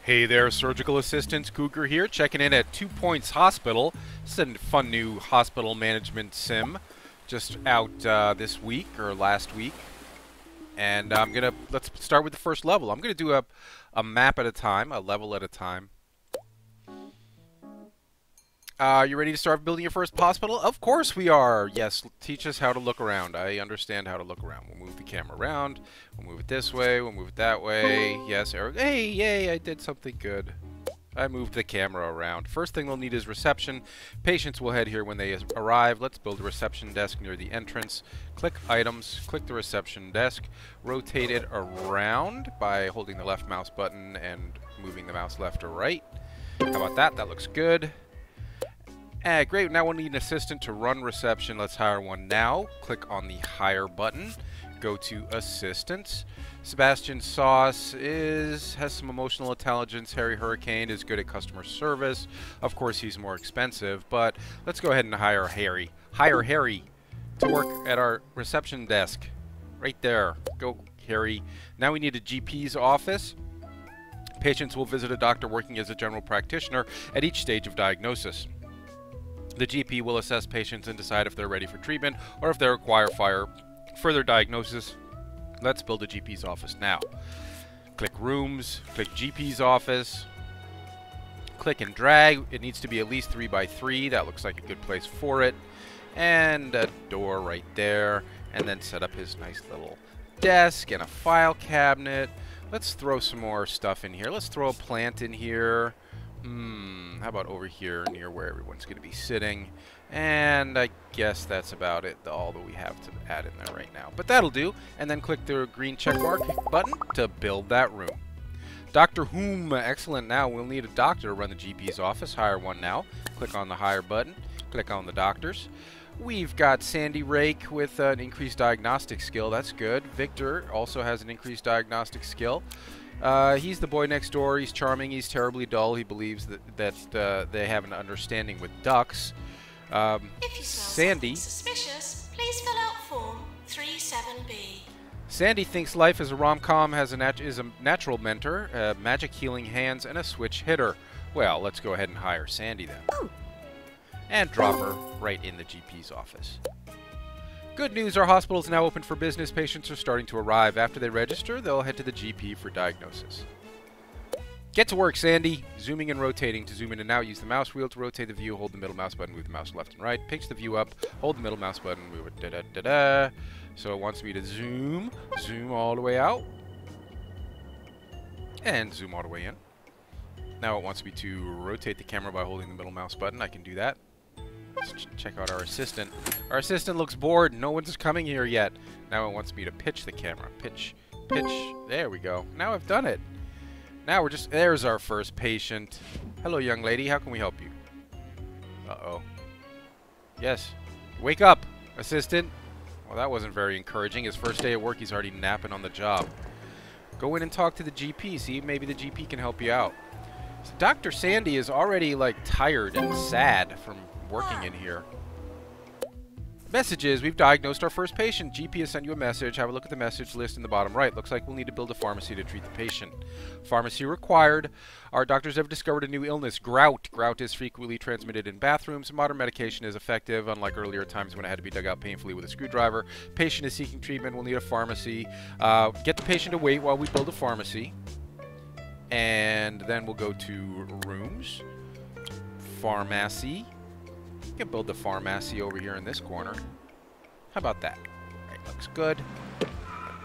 Hey there, surgical assistants. Cougar here, checking in at 2 Points Hospital. This is a fun new hospital management sim, just out this week or last week. And let's start with the first level. I'm gonna do a map at a time, a level at a time. You ready to start building your first hospital? Of course we are. Yes, teach us how to look around. I understand how to look around. We'll move the camera around. We'll move it this way. We'll move it that way. Yes, Eric. Hey, yay, I did something good. I moved the camera around. First thing we'll need is reception. Patients will head here when they arrive. Let's build a reception desk near the entrance. Click items, click the reception desk. Rotate it around by holding the left mouse button and moving the mouse left or right. How about that? That looks good. Great, now we'll need an assistant to run reception. Let's hire one now. Click on the hire button. Go to assistants. Sebastian Sauce has some emotional intelligence. Harry Hurricane is good at customer service. Of course, he's more expensive, but let's go ahead and hire Harry. Hire Harry to work at our reception desk. Right there. Go, Harry. Now we need a GP's office. Patients will visit a doctor working as a general practitioner at each stage of diagnosis. The GP will assess patients and decide if they're ready for treatment or if they require further diagnosis. Let's build a GP's office now. Click Rooms, click GP's office, click and drag. It needs to be at least 3 by 3. That looks like a good place for it. And a door right there. And then set up his nice little desk and a file cabinet. Let's throw some more stuff in here. Let's throw a plant in here. How about over here near where everyone's going to be sitting? And I guess that's about it, all that we have to add in there right now. But that'll do. And then click the green checkmark button to build that room. Dr. Whom, excellent. Now we'll need a doctor to run the GP's office. Hire one now. Click on the hire button. Click on the doctors. We've got Sandy Rake with an increased diagnostic skill. That's good. Victor also has an increased diagnostic skill. He's the boy next door. He's charming. He's terribly dull. He believes that they have an understanding with ducks. If you smell Sandy. Suspicious, please fill out form 37B. Sandy thinks life is a rom-com, is a natural mentor, magic healing hands, and a switch hitter. Well, let's go ahead and hire Sandy then. Oh. And drop her right in the GP's office. Good news, our hospital is now open for business. Patients are starting to arrive. After they register, they'll head to the GP for diagnosis. Get to work, Sandy. Zooming and rotating. To zoom in and out, use the mouse wheel. To rotate the view, hold the middle mouse button, move the mouse left and right. Pitch the view up, hold the middle mouse button, move it da-da-da-da. So it wants me to zoom all the way out, and zoom all the way in. Now it wants me to rotate the camera by holding the middle mouse button. I can do that. Let's check out our assistant. Our assistant looks bored. No one's coming here yet. Now it wants me to pitch the camera. Pitch, pitch. There we go. Now I've done it. Now there's our first patient. Hello, young lady. How can we help you? Uh-oh. Yes. Wake up, assistant. Well, that wasn't very encouraging. His first day at work, he's already napping on the job. Go in and talk to the GP. See, maybe the GP can help you out. So Dr. Sandy is already, like, tired and sad from working in here. Messages. We've diagnosed our first patient. GP has sent you a message. Have a look at the message list in the bottom right. Looks like we'll need to build a pharmacy to treat the patient. Pharmacy required. Our doctors have discovered a new illness, gout. Gout is frequently transmitted in bathrooms. Modern medication is effective, unlike earlier times when it had to be dug out painfully with a screwdriver. Patient is seeking treatment. We'll need a pharmacy. Get the patient to wait while we build a pharmacy. And then we'll go to rooms. Pharmacy. You can build the pharmacy over here in this corner. How about that? Right, looks good. A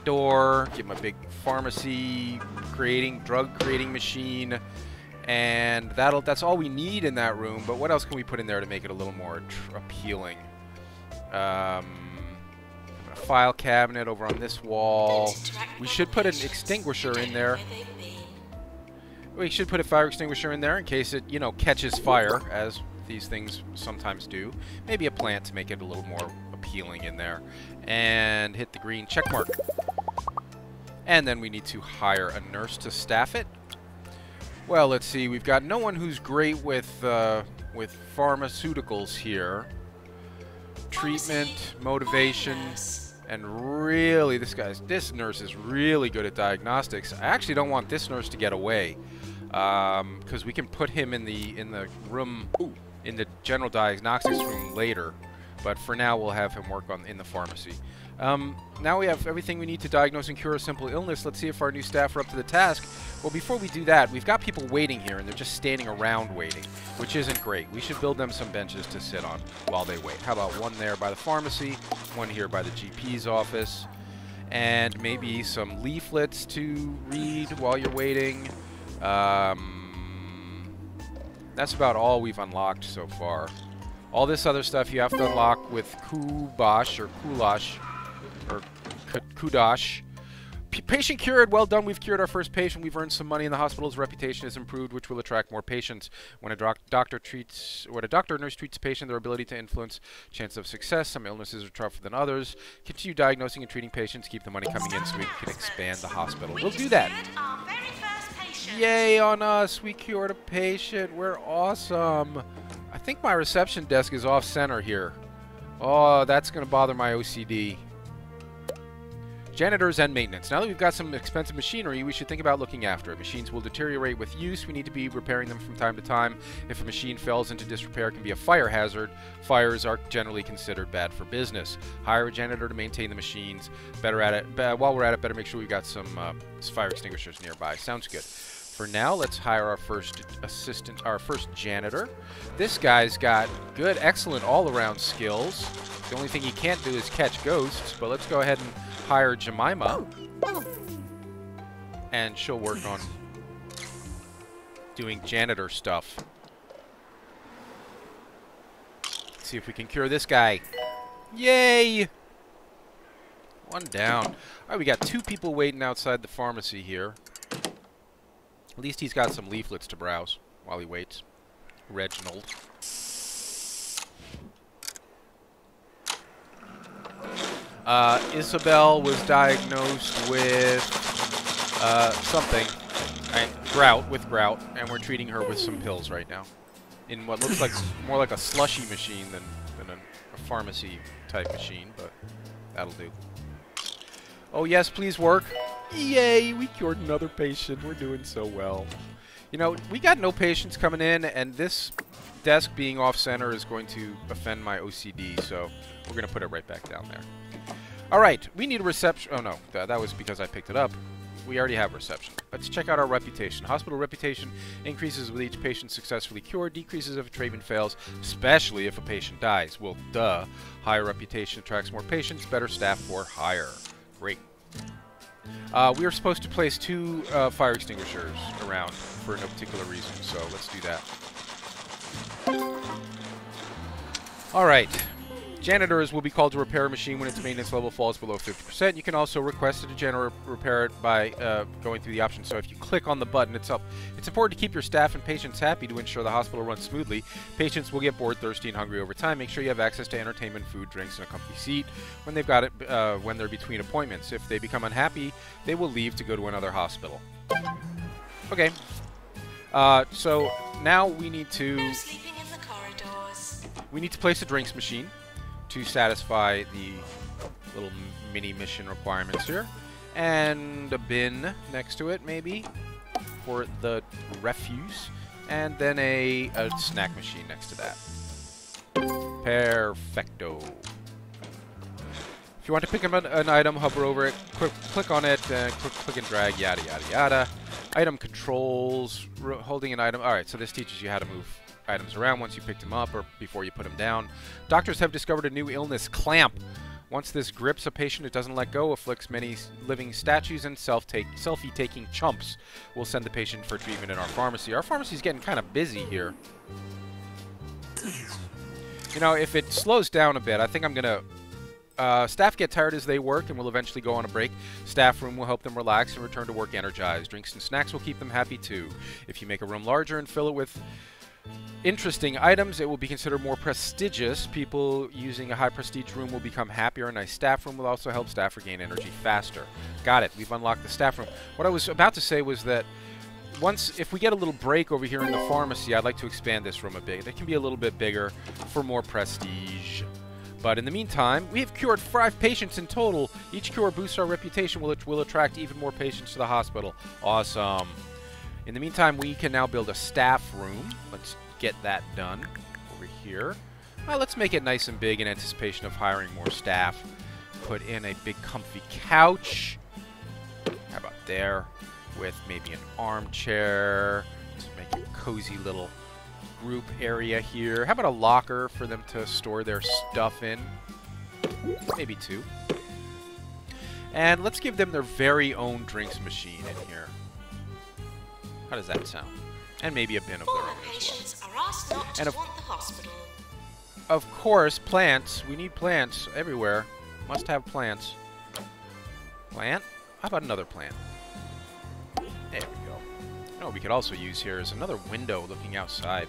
door. Give him a big pharmacy drug creating machine. And that's all we need in that room. But what else can we put in there to make it a little more appealing? A file cabinet over on this wall. We should put an extinguisher in there. We should put a fire extinguisher in there in case it, catches fire, as these things sometimes do. Maybe a plant to make it a little more appealing in there. And hit the green check mark. And then we need to hire a nurse to staff it. Well, let's see. We've got no one who's great with pharmaceuticals here. Treatment, motivation, and really, this nurse is really good at diagnostics. I actually don't want this nurse to get away. because we can put him in the room, in the general diagnostics room later. But for now, we'll have him work in the pharmacy. Now we have everything we need to diagnose and cure a simple illness. Let's see if our new staff are up to the task. Well, before we do that, we've got people waiting here, and they're just standing around waiting, which isn't great. We should build them some benches to sit on while they wait. How about one there by the pharmacy, one here by the GP's office, and maybe some leaflets to read while you're waiting. That's about all we've unlocked so far. All this other stuff you have to unlock with Kubosh or Kulash or Kudosh. Patient cured. Well done. We've cured our first patient. We've earned some money, and the hospital's reputation has improved, which will attract more patients. When a doctor or nurse treats a patient, their ability to influence chance of success. Some illnesses are tougher than others. Continue diagnosing and treating patients. Keep the money coming in so we can expand the hospital. We'll do that. Yay on us. We cured a patient. We're awesome. I think my reception desk is off center here. Oh, that's going to bother my OCD. Janitors and maintenance. Now that we've got some expensive machinery, we should think about looking after it. Machines will deteriorate with use. We need to be repairing them from time to time. If a machine falls into disrepair, it can be a fire hazard. Fires are generally considered bad for business. Hire a janitor to maintain the machines. Better at it. While we're at it, better make sure we've got some fire extinguishers nearby. Sounds good. For now, let's hire our first assistant, our first janitor. This guy's got good, excellent all-around skills. The only thing he can't do is catch ghosts, but let's go ahead and hire Jemima. And she'll work on doing janitor stuff. Let's see if we can cure this guy. Yay! One down. All right, we got 2 people waiting outside the pharmacy here. At least he's got some leaflets to browse while he waits. Reginald. Isabel was diagnosed with something. Grout, and we're treating her with some pills right now. In what looks like more like a slushy machine than a pharmacy type machine, but that'll do. Oh yes, please work. Yay, we cured another patient. We're doing so well. You know, we got no patients coming in, and this desk being off-center is going to offend my OCD, so we're going to put it right back down there. All right, we need a reception. Oh, no, that was because I picked it up. We already have reception. Let's check out our reputation. Hospital reputation increases with each patient successfully cured, decreases if a treatment fails, especially if a patient dies. Well, duh. Higher reputation attracts more patients, better staff for hire. Great. We are supposed to place 2 fire extinguishers around for no particular reason, so let's do that. Alright. Janitors will be called to repair a machine when its maintenance level falls below 50%. You can also request a janitor repair it by going through the options. So if you click on the button, it's up. It's important to keep your staff and patients happy to ensure the hospital runs smoothly. Patients will get bored, thirsty, and hungry over time. Make sure you have access to entertainment, food, drinks, and a comfy seat when they've got it when they're between appointments. If they become unhappy, they will leave to go to another hospital. Okay. So now we need to. No sleeping in the corridors. We need to place a drinks machine to satisfy the little mini mission requirements here. And a bin next to it, maybe, for the refuse. And then a snack machine next to that. Perfecto. If you want to pick up an item, hover over it, click on it, click and drag, yada, yada, yada. Item controls, holding an item. Alright, so this teaches you how to move items around once you picked them up or before you put them down. Doctors have discovered a new illness, clamp. Once this grips a patient, it doesn't let go, afflicts many living statues and selfie-taking chumps. We'll send the patient for treatment in our pharmacy. Our pharmacy's getting kind of busy here. You know, if it slows down a bit, I think I'm going to... staff get tired as they work and will eventually go on a break. Staff room will help them relax and return to work energized. Drinks and snacks will keep them happy too. If you make a room larger and fill it with interesting items, it will be considered more prestigious. People using a high prestige room will become happier. A nice staff room will also help staff regain energy faster. Got it. We've unlocked the staff room. What I was about to say was that if we get a little break over here in the pharmacy, I'd like to expand this room a bit. It can be a little bit bigger for more prestige. But in the meantime, we have cured 5 patients in total. Each cure boosts our reputation, which will attract even more patients to the hospital. Awesome. In the meantime, we can now build a staff room. Let's get that done over here. Let's make it nice and big in anticipation of hiring more staff. Put in a big comfy couch. How about there? With maybe an armchair. Just make a cozy little group area here. How about a locker for them to store their stuff in? Maybe 2. And let's give them their very own drinks machine in here. How does that sound? And maybe a bin of their Former own as well. patients are asked not to And haunt the hospital. Of course, plants. We need plants everywhere. Must have plants. Plant? How about another plant? There we go. You know what we could also use here is another window looking outside.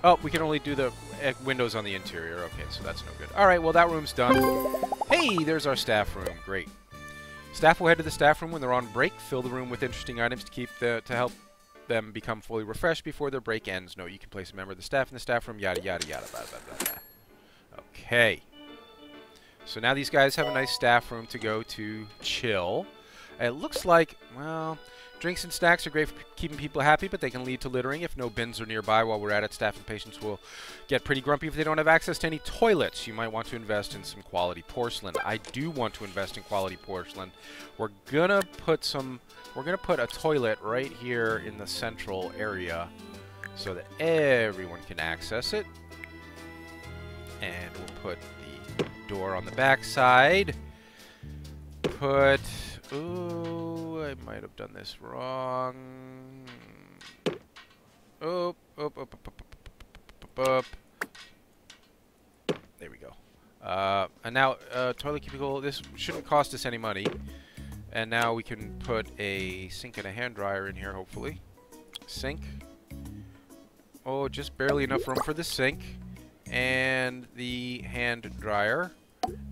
Oh, we can only do the windows on the interior. Okay, so that's no good. All right, well, that room's done. Hey, there's our staff room. Great. Staff will head to the staff room when they're on break. Fill the room with interesting items to help them become fully refreshed before their break ends. Note, you can place a member of the staff in the staff room, yada, yada, yada, blah, blah, blah, blah. Okay. So now these guys have a nice staff room to go to chill. It looks like, well, drinks and snacks are great for keeping people happy, but they can lead to littering. If no bins are nearby while we're at it, staff and patients will get pretty grumpy if they don't have access to any toilets. You might want to invest in some quality porcelain. I do want to invest in quality porcelain. We're gonna put a toilet right here in the central area so that everyone can access it. And we'll put the door on the back side. Ooh, I might have done this wrong. Up. There we go. And now, toilet cubicle, this shouldn't cost us any money. And now we can put a sink and a hand dryer in here, hopefully. Sink. Oh, just barely enough room for the sink. And the hand dryer.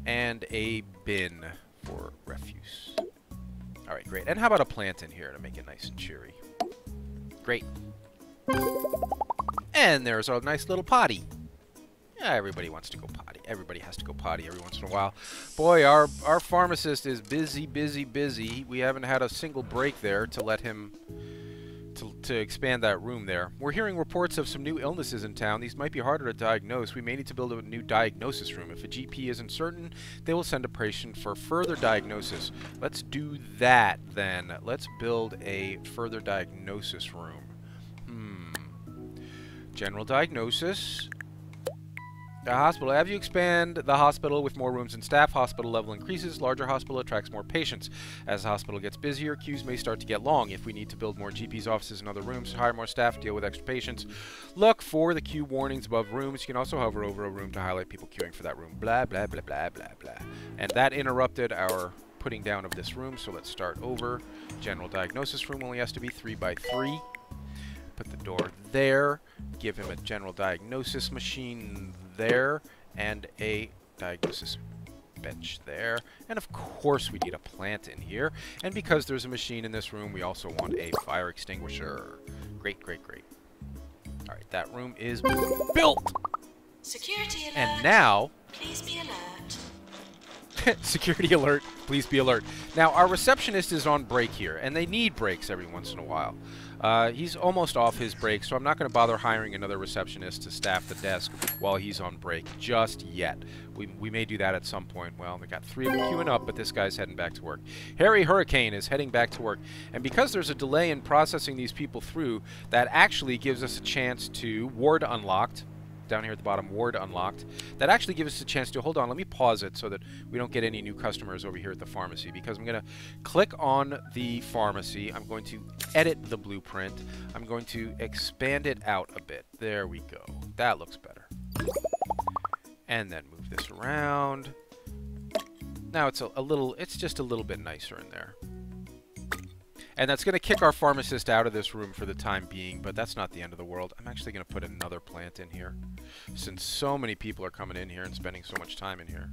And a bin for refuse. Alright, great. And how about a plant in here to make it nice and cheery? Great. And there's our nice little potty. Yeah, everybody wants to go potty. Everybody has to go potty every once in a while. Boy, our pharmacist is busy, busy, busy. We haven't had a single break there to let him to expand that room there. We're hearing reports of some new illnesses in town. These might be harder to diagnose. We may need to build a new diagnosis room. If a GP isn't certain, they will send a patient for further diagnosis. Let's do that then. Let's build a further diagnosis room. General diagnosis. The hospital. As you expand the hospital with more rooms and staff, hospital level increases. Larger hospital attracts more patients. As the hospital gets busier, queues may start to get long. If we need to build more GPs, offices, and other rooms, hire more staff, deal with extra patients, look for the queue warnings above rooms. You can also hover over a room to highlight people queuing for that room. Blah, blah, blah, blah, blah, blah. And that interrupted our putting down of this room, so let's start over. General diagnosis room only has to be 3 by 3. Put the door there. Give him a general diagnosis machine there. And a diagnosis bench there. And of course we need a plant in here. And because there's a machine in this room, we also want a fire extinguisher. Great, great, great. Alright, that room is built! Security alert. And now... Please be alert. Security alert, please be alert. Now, our receptionist is on break here, and they need breaks every once in a while. He's almost off his break, so I'm not going to bother hiring another receptionist to staff the desk while he's on break just yet. We may do that at some point. Well, we got 3 of them queuing up, but this guy's heading back to work. Harry Hurricane is heading back to work, and because there's a delay in processing these people through, that actually gives us a chance to ward unlocked. Down here at the bottom, ward unlocked. That actually gives us a chance to, hold on, let me pause it so that we don't get any new customers over here at the pharmacy, because I'm going to click on the pharmacy. I'm going to edit the blueprint. I'm going to expand it out a bit. There we go. That looks better. And then move this around. Now it's it's just a little bit nicer in there. And that's going to kick our pharmacist out of this room for the time being, but that's not the end of the world. I'm actually going to put another plant in here, since so many people are coming in here and spending so much time in here.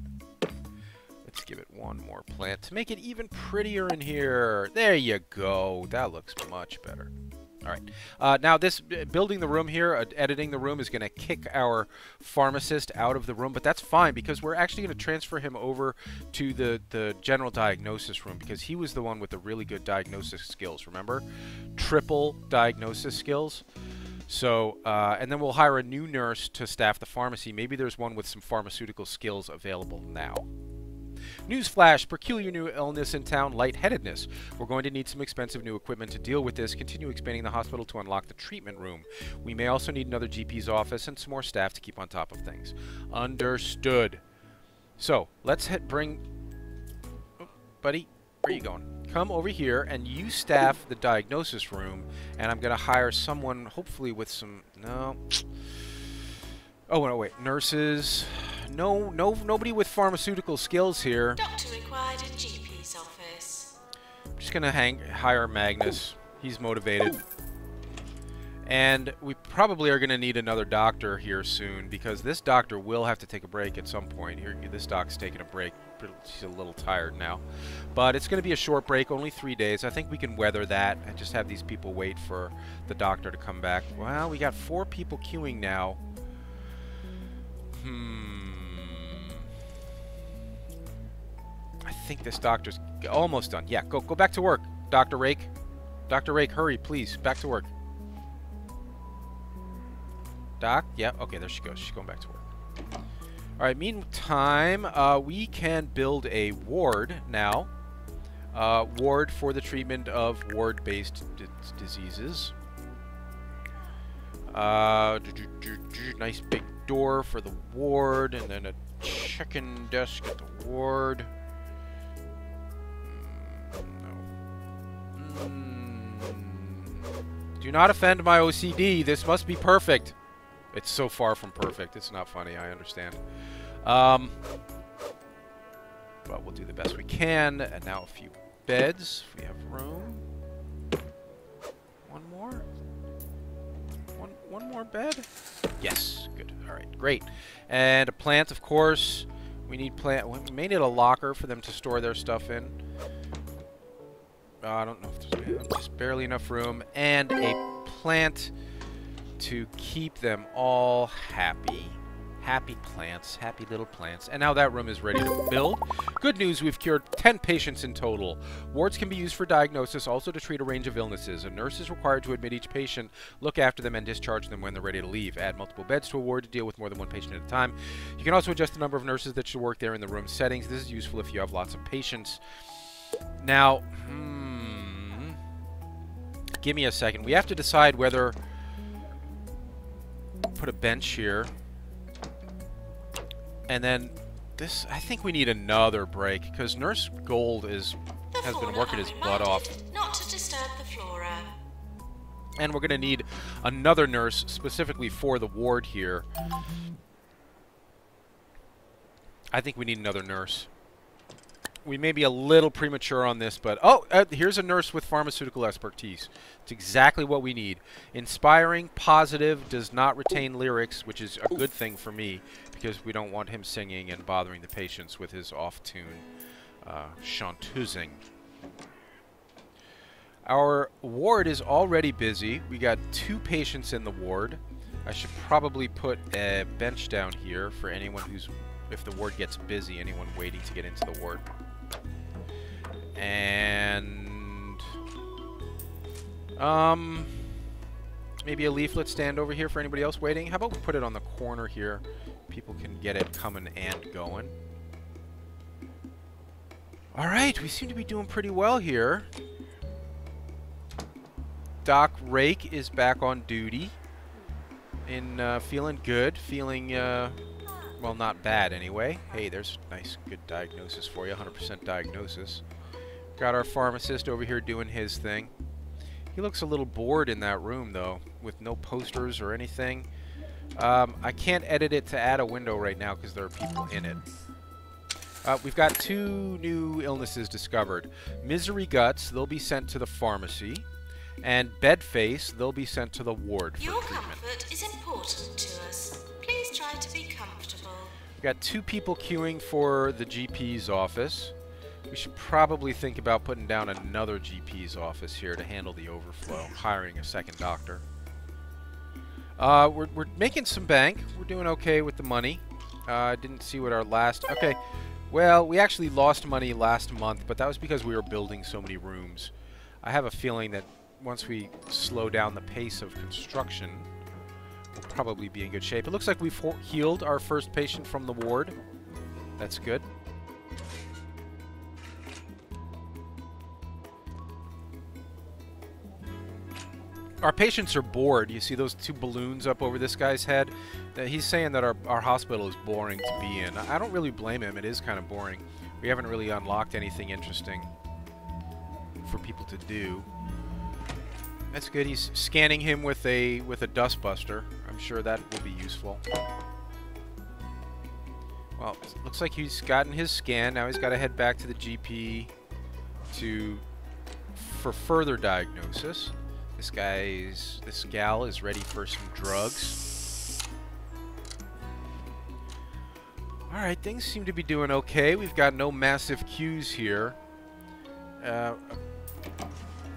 Let's give it one more plant to make it even prettier in here. There you go. That looks much better. All right. Now, this building the room here, editing the room, is going to kick our pharmacist out of the room, but that's fine because we're actually going to transfer him over to the general diagnosis room because he was the one with the really good diagnosis skills, remember? Triple diagnosis skills. So, and then we'll hire a new nurse to staff the pharmacy. Maybe there's one with some pharmaceutical skills available now. Newsflash, peculiar new illness in town, lightheadedness. We're going to need some expensive new equipment to deal with this. Continue expanding the hospital to unlock the treatment room. We may also need another GP's office and some more staff to keep on top of things. Understood. So, let's bring... Oh, buddy, where are you going? Come over here and you staff the diagnosis room, and I'm going to hire someone, hopefully with some... No. Oh, no, wait. Nurses... Nobody with pharmaceutical skills here. Doctor required at GP's office. I'm just gonna hire Magnus. He's motivated. And we probably are gonna need another doctor here soon because this doctor will have to take a break at some point. Here, this doc's taking a break. She's a little tired now. But it's gonna be a short break, only 3 days. I think we can weather that and just have these people wait for the doctor to come back. Well, we got 4 people queuing now. I think this doctor's almost done. Yeah, go back to work, Dr. Rake. Dr. Rake, hurry, please. Back to work. Doc? Yeah, okay, there she goes. She's going back to work. Alright, meantime, we can build a ward now. Ward for the treatment of ward-based diseases. Nice big door for the ward, and then a check-in desk at the ward. Do not offend my OCD. This must be perfect. It's so far from perfect. It's not funny. I understand. But we'll do the best we can. And now a few beds. We have room. One more. One more bed. Yes. Good. All right. Great. And a plant, of course. We need plant. We may need a locker for them to store their stuff in. I don't know if there's just barely enough room. And a plant to keep them all happy. Happy plants. Happy little plants. And now that room is ready to build. Good news, we've cured 10 patients in total. Wards can be used for diagnosis, also to treat a range of illnesses. A nurse is required to admit each patient, look after them, and discharge them when they're ready to leave. Add multiple beds to a ward to deal with more than one patient at a time. You can also adjust the number of nurses that should work there in the room settings. This is useful if you have lots of patients. Now, give me a second. We have to decide whether... Put a bench here. And then this... I think we need another break, because Nurse Gold has been working his butt off. Not to disturb the flora. And we're going to need another nurse specifically for the ward here. I think we need another nurse. We may be a little premature on this, but... Oh, here's a nurse with pharmaceutical expertise. It's exactly what we need. Inspiring, positive, does not retain lyrics, which is a good thing for me, because we don't want him singing and bothering the patients with his off-tune chanteusing. Our ward is already busy. We got 2 patients in the ward. I should probably put a bench down here for anyone who's... If the ward gets busy, anyone waiting to get into the ward. And maybe a leaflet stand over here for anybody else waiting. How about we put it on the corner here? People can get it coming and going. Alright, we seem to be doing pretty well here. Doc Rake is back on duty. Feeling good. Feeling, well, not bad anyway. Hey, there's a nice, good diagnosis for you. 100% diagnosis. Got our pharmacist over here doing his thing. He looks a little bored in that room, though, with no posters or anything. I can't edit it to add a window right now because there are people in it. We've got 2 new illnesses discovered. Misery Guts, they'll be sent to the pharmacy. And Bedface, they'll be sent to the ward for treatment. Your comfort is important to us. Please try to be comfortable. We've got 2 people queuing for the GP's office. We should probably think about putting down another GP's office here to handle the overflow, hiring a second doctor. We're making some bank. We're doing okay with the money. Didn't see what our last... Okay, well, we actually lost money last month, but that was because we were building so many rooms. I have a feeling that once we slow down the pace of construction, we'll probably be in good shape. It looks like we've healed our first patient from the ward. That's good. Our patients are bored. You see those two balloons up over this guy's head? He's saying that our hospital is boring to be in. I don't really blame him. It is kind of boring. We haven't really unlocked anything interesting for people to do. That's good. He's scanning him with a dustbuster. I'm sure that will be useful. Well, looks like he's gotten his scan. Now he's got to head back to the GP for further diagnosis. This gal is ready for some drugs. Alright, things seem to be doing okay. We've got no massive queues here. A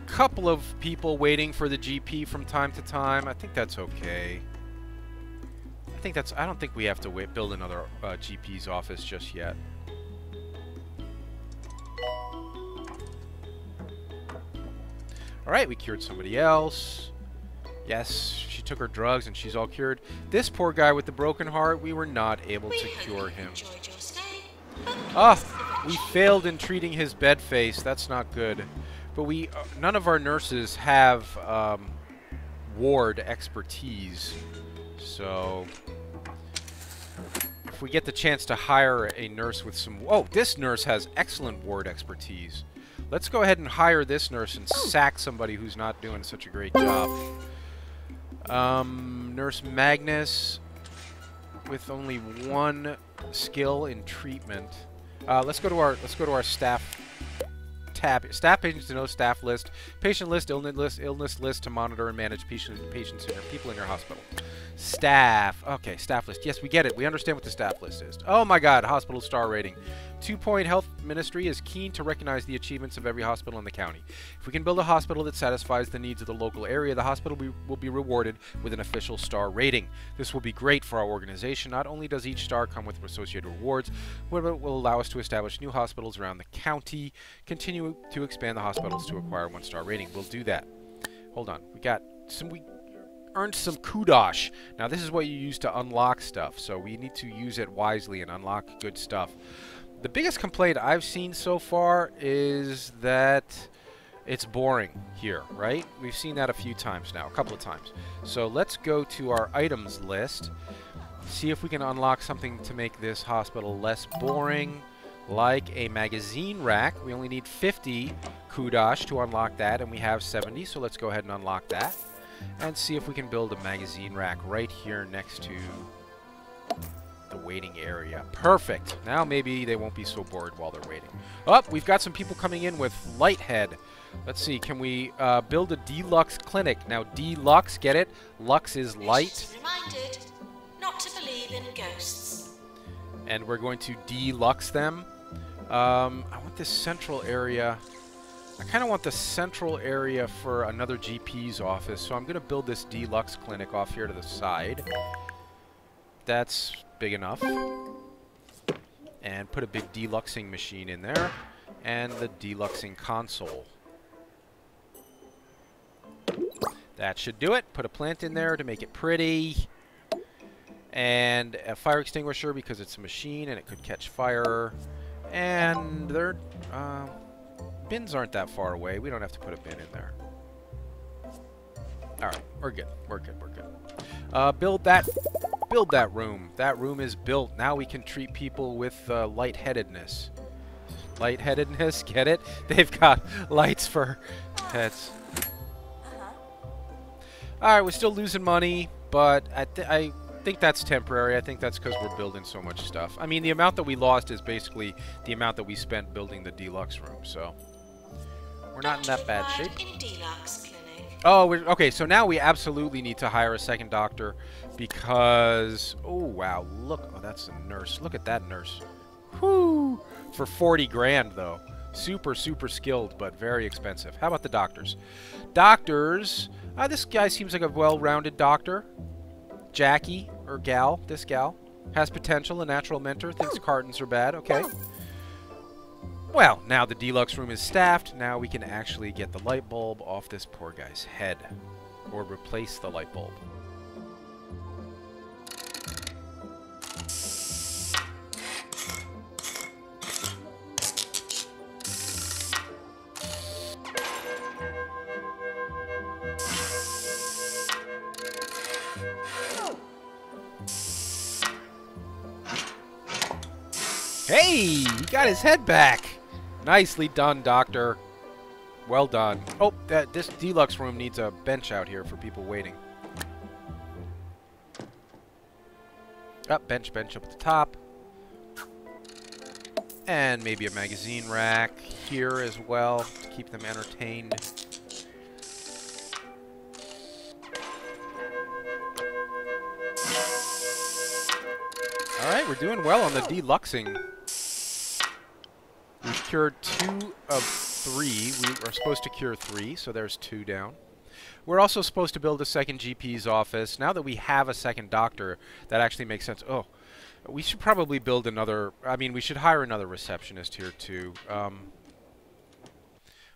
couple of people waiting for the GP from time to time. I think that's okay. I don't think we have to build another GP's office just yet. Alright, we cured somebody else. Yes, she took her drugs and she's all cured. This poor guy with the broken heart, we were not able to cure him. Ah, we failed in treating his bed face. That's not good. But none of our nurses have ward expertise. So if we get the chance to hire a nurse with some... Oh, this nurse has excellent ward expertise. Let's go ahead and hire this nurse and sack somebody who's not doing such a great job. Nurse Magnus with only one skill in treatment. Let's go to our staff tab. Staff patients to know staff list, patient list, illness list to monitor and manage people in your hospital. Staff. Okay, staff list. Yes, we get it. We understand what the staff list is. Oh my God, hospital star rating. 2-point Health Ministry is keen to recognize the achievements of every hospital in the county. If we can build a hospital that satisfies the needs of the local area, the hospital will be rewarded with an official star rating. This will be great for our organization. Not only does each star come with associated rewards, but it will allow us to establish new hospitals around the county, continue to expand the hospitals to acquire 1-star rating. We'll do that. Hold on. We earned some kudosh. Now this is what you use to unlock stuff, so we need to use it wisely and unlock good stuff. The biggest complaint I've seen so far is that it's boring here, right? We've seen that a few times now, a couple of times. So let's go to our items list, see if we can unlock something to make this hospital less boring, like a magazine rack. We only need 50 kudosh to unlock that, and we have 70, so let's go ahead and unlock that. And see if we can build a magazine rack right here next to the waiting area. Perfect. Now maybe they won't be so bored while they're waiting. Oh, we've got some people coming in with Lighthead. Let's see. Can we build a deluxe clinic? Now, deluxe, get it? Lux is light. Reminded not to believe in ghosts. And we're going to deluxe them. I want this central area. I kind of want the central area for another GP's office, so I'm going to build this deluxe clinic off here to the side. That's big enough. And put a big deluxing machine in there. And the deluxing console. That should do it. Put a plant in there to make it pretty. And a fire extinguisher because it's a machine and it could catch fire. And there... bins aren't that far away. We don't have to put a bin in there. Alright, we're good. We're good. We're good. Build that room. That room is built. Now we can treat people with lightheadedness. Lightheadedness, get it? They've got lights for heads. Alright, we're still losing money, but I think that's temporary. I think that's because we're building so much stuff. I mean, the amount that we lost is basically the amount that we spent building the deluxe room, so... We're not in that bad shape. Oh, okay, so now we absolutely need to hire a second doctor because... Oh, wow, look. Oh, that's a nurse. Look at that nurse. Whoo! For 40 grand, though. Super, super skilled, but very expensive. How about the doctors? Doctors, this guy seems like a well-rounded doctor. Jackie, or gal, this gal, has potential, a natural mentor, thinks cartons are bad. Okay. Well, now the deluxe room is staffed. Now we can actually get the light bulb off this poor guy's head. Or replace the light bulb. Hey! He got his head back! Nicely done, Doctor. Well done. Oh, this deluxe room needs a bench out here for people waiting. Bench up at the top. And maybe a magazine rack here as well to keep them entertained. Alright, we're doing well on the deluxing. We've cured 2 of 3. We are supposed to cure 3, so there's 2 down. We're also supposed to build a second GP's office. Now that we have a second doctor, that actually makes sense. Oh, we should probably build another... I mean, we should hire another receptionist here, too.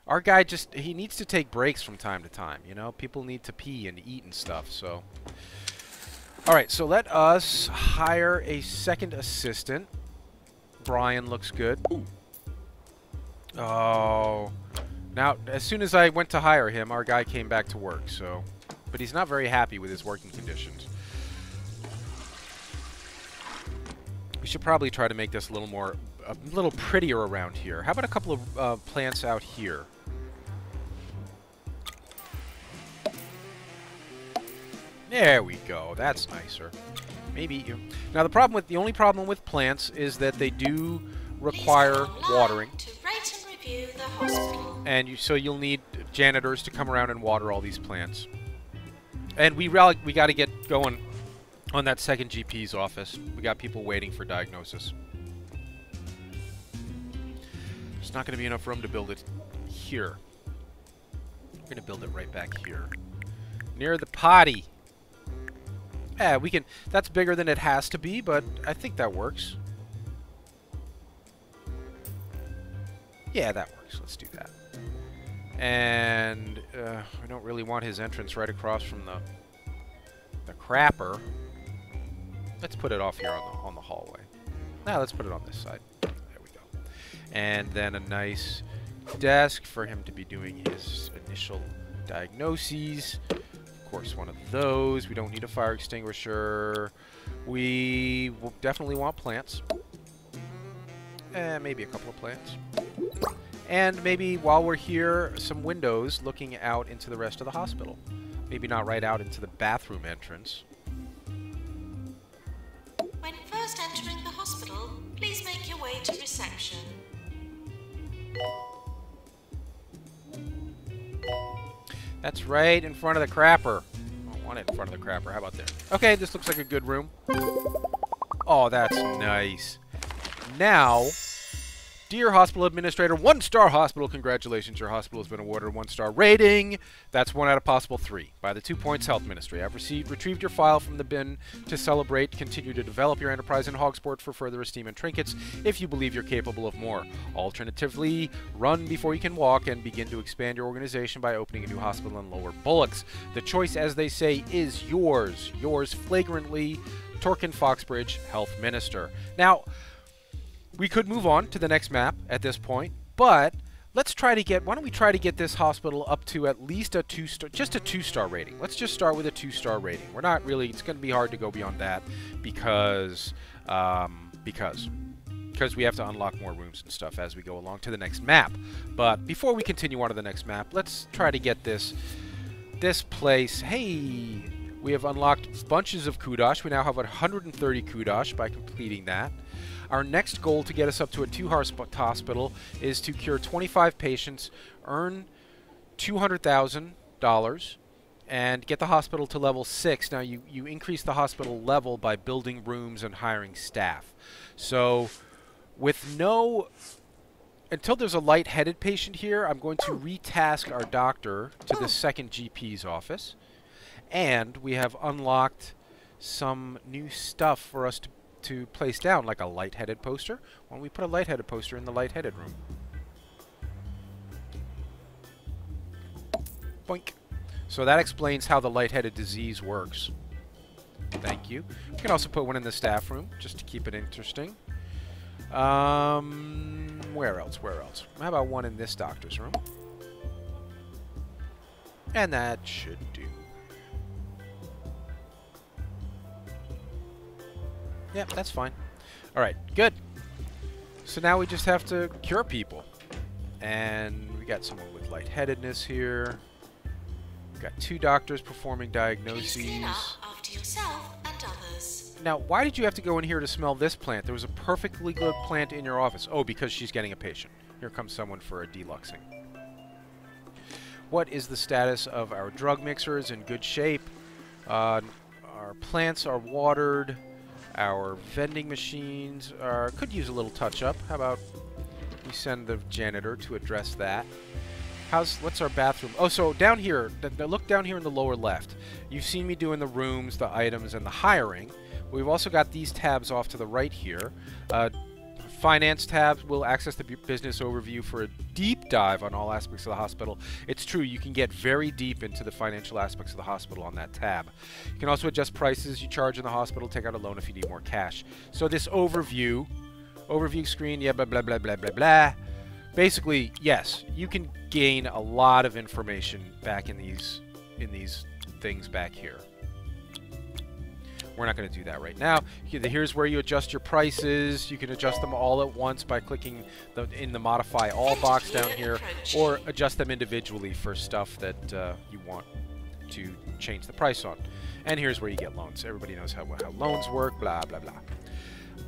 Our guy just... He needs to take breaks from time to time, you know? People need to pee and eat and stuff, so... Alright, so let us hire a second assistant. Brian looks good. Ooh. Oh. Now, as soon as I went to hire him, our guy came back to work, so... But he's not very happy with his working conditions. We should probably try to make this a little prettier around here. How about a couple of plants out here? There we go. That's nicer. Maybe you... Now, the only problem with plants is that they do require watering. To rate and review the hospital. And so you'll need janitors to come around and water all these plants. And we got to get going on that second GP's office. We got people waiting for diagnosis. There's not going to be enough room to build it here. We're going to build it right back here. Near the potty. Yeah, we can... That's bigger than it has to be, but I think that works. Yeah, that works. Let's do that. And we don't really want his entrance right across from the crapper. Let's put it off here on the hallway. Now let's put it on this side. There we go. And then a nice desk for him to be doing his initial diagnoses. Of course, one of those. We don't need a fire extinguisher. We will definitely want plants. Maybe a couple of plants. And maybe while we're here, some windows looking out into the rest of the hospital. Maybe not right out into the bathroom entrance. When first entering the hospital, please make your way to reception. That's right in front of the crapper. I don't want it in front of the crapper. How about there? Okay, this looks like a good room. Oh, that's nice. Now, dear hospital administrator, 1-star hospital, congratulations, your hospital has been awarded a 1-star rating. That's 1 out of possible 3 by the 2 Points Health Ministry. I've retrieved your file from the bin to celebrate. Continue to develop your enterprise in Hogsport for further esteem and trinkets if you believe you're capable of more. Alternatively, run before you can walk and begin to expand your organization by opening a new hospital in Lower Bullocks. The choice, as they say, is yours. Yours flagrantly, Torkin Foxbridge, Health Minister. Now, we could move on to the next map at this point, but let's try to get... Why don't we try to get this hospital up to at least a 2-star... Just a 2-star rating. Let's just start with a 2-star rating. We're not really... It's going to be hard to go beyond that because we have to unlock more rooms and stuff as we go along to the next map. But before we continue on to the next map, let's try to get this place... Hey! We have unlocked bunches of kudosh. We now have 130 kudosh by completing that. Our next goal to get us up to a 2-hospital is to cure 25 patients, earn $200,000, and get the hospital to level 6. Now, you increase the hospital level by building rooms and hiring staff. So, with no until there's a lightheaded patient here, I'm going to retask our doctor to the second GP's office. And we have unlocked some new stuff for us to place down, like a lightheaded poster. Why don't we put a lightheaded poster in the lightheaded room? Boink. So that explains how the lightheaded disease works. Thank you. We can also put one in the staff room, just to keep it interesting. Where else? Where else? How about one in this doctor's room? And that should do. Yep, that's fine. Alright, good. So now we just have to cure people. And we got someone with lightheadedness here. We've got 2 doctors performing diagnoses. Please clean up after yourself and others. Now, why did you have to go in here to smell this plant? There was a perfectly good plant in your office. Oh, because she's getting a patient. Here comes someone for a deluxing. What is the status of our drug mixers? In good shape. Our plants are watered. Our vending machines could use a little touch-up. How about we send the janitor to address that? What's our bathroom? Oh, so down here, look down here in the lower left. You've seen me doing the rooms, the items, and the hiring. We've also got these tabs off to the right here. Finance tabs will access the business overview for a deep dive on all aspects of the hospital. It's true, you can get very deep into the financial aspects of the hospital on that tab. You can also adjust prices you charge in the hospital, take out a loan if you need more cash. So this overview screen, yeah, blah, blah, blah, blah, blah, blah. Basically, yes, you can gain a lot of information back in these things back here. We're not going to do that right now. Here's where you adjust your prices. You can adjust them all at once by clicking in the Modify All box down here, or adjust them individually for stuff that you want to change the price on. And here's where you get loans. Everybody knows how loans work, blah, blah, blah.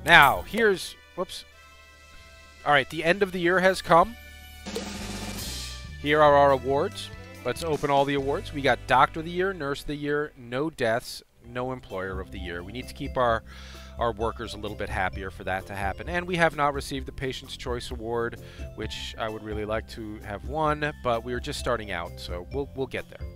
Now, here's... Whoops. All right, the end of the year has come. Here are our awards. Let's open all the awards. We got Doctor of the Year, Nurse of the Year, no deaths, no Employer of the Year. We need to keep our workers a little bit happier for that to happen. And we have not received the Patient's Choice Award, which I would really like to have won, but we are just starting out, so we'll get there.